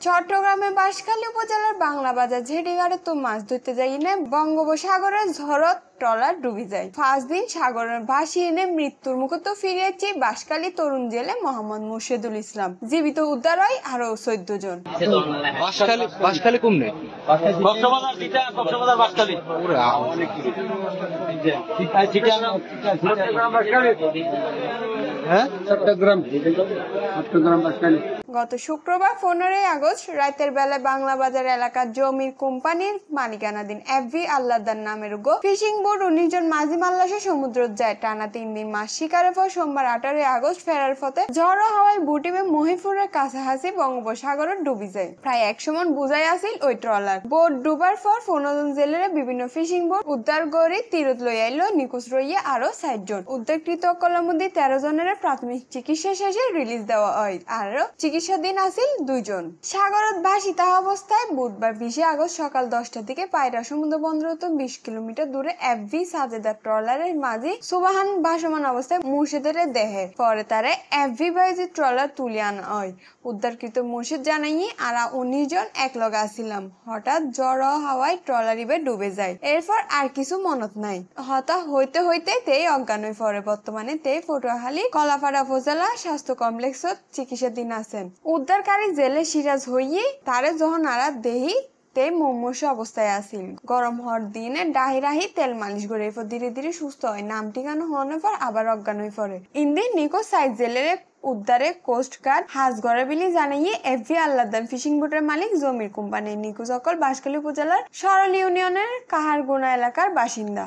চট্টগ্রামের বাঁশখালী উপজেলার বাংলা বাজার ঝেটিঘাটে তো মাছ ধরতে যাই না বঙ্গোপসাগরের ঝড়ত ট্রলার ডুবি যায়। 5 দিন সাগরের ভাসি এনে মৃত্যুর মুখে তো ফিরিয়েছে বাঁশখালী তরুণ জেলে মোহাম্মদ মুর্শেদুল ইসলাম। জীবিত উদ্ধার হয় আরো 14 জন। বাঁশখালী কমনে গত শুক্রবার 15 আগস্ট রাতের বেলায় বাংলা বাজার এলাকার জমির কোম্পানির মালিকানাধীন এফভি আল্লাহদার নামের ফিশিং বোট 19 জন মাঝি মাল্লাসে সমুদ্র যায়। টানা 3 দিন মাছ শিকারের পর সোমবার 18 আগস্ট ফেরার পথে ঝড়ো হাওয়ায় বুটিবে মহিপুরের কাছাকাছি বঙ্গোপসাগরে ডুবি যায়। প্রায় 100 মন বোঝাই আছিল ওই ট্রলার। বোট ডুবার পর 15 জন জেলেরা বিভিন্ন ফিশিং বোট উদ্ধার করে তীরত লই আইল। নিখোঁজ রইয়া আরো 60 জন। উদ্ধারকৃত সকলের মধ্যে 13 জনের প্রাথমিক চিকিৎসা শেষে রিলিজ দেওয়া হয়। আর চিকিৎসাধীন আছিল 2 জন। সাগরত ভাসি থাকা অবস্থায় বুধবার 20 আগস্ট সকাল 10টার দিকে পায়রা সমুদ্র বন্দর 20 কিলোমিটার দূরে এফভি সাজেদা ট্রলারের মাঝি সুবাহান ভাসমান অবস্থায় মুর্শিদের দেহে। পরে তারা এফভি বাইজি ট্রলার তুলে আনা হয়। উদ্ধারকৃত মুর্শিদ জানাইয়ে আর 19 জন একলগে আসিলাম। হঠাৎ ঝড় হাওয়ায় ট্রলার ইবে ডুবে যায়। এরপর আর কিছু মনত নাই। হতাশ হইতে হইতে তেই অজ্ঞান হয়ে পড়ে। বর্তমানে তেই পটুয়াখালী কলাপাড়া উপজেলা স্বাস্থ্য কমপ্লেক্সত চিকিৎসাধীন আছেন। উদ্ধারকারী জেলে সিরাজ হইয়ে তারে যখন আরা দেহি তে মুমূর্ষ অবস্থায় আছিল। গরম হওয়ার দিনে ডাহি তেল মালিশ করে এরপর ধীরে ধীরে সুস্থ হয়। নাম ঠিকানা হওয়ার পর আবার অজ্ঞান হয়ে পড়ে। ইন্দির নিখোঁজ 60 জেলের উদ্ধারে কোস্ট গার্ড হাজগড়া বিলি জানাইয়ে এফভি আল্লাহদার ফিশিং বোটের মালিক জমির কোম্পানির নিখোঁজ সকল বাঁশখালী উপজেলার সরল ইউনিয়নের কাহারগুনা এলাকার বাসিন্দা।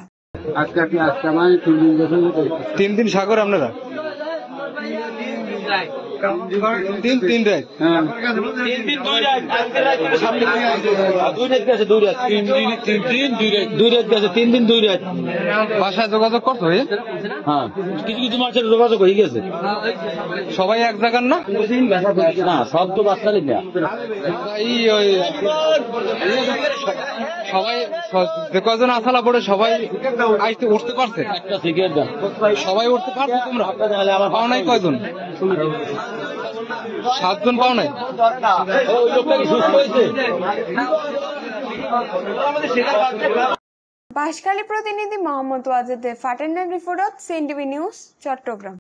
3 দিন সাগর আপনারা 3 দিন রাত বাসায় যোগাযোগ করছো? হ্যাঁ, কিছু কিছু মাছের যোগাযোগ হয়ে গেছে। সবাই এক জায়গার না? না, সব তো বাচ্চারই না। সবাই যে কজন আসালা পড়ে সবাই আইতে উঠতে পারছে? একটা সিগারেট দাও। সবাই উঠতে পারছে? তোমরা পাও নাই কয়জন? 7 জন পাও নাই? ওই লোকটা কি সুস্থ হয়েছে? বাঁশখালী প্রতিনিধি মোহাম্মদ ওয়াজেদের ফাটেনের রিপোর্ট, সিএনটিভি নিউজ, চট্টগ্রাম।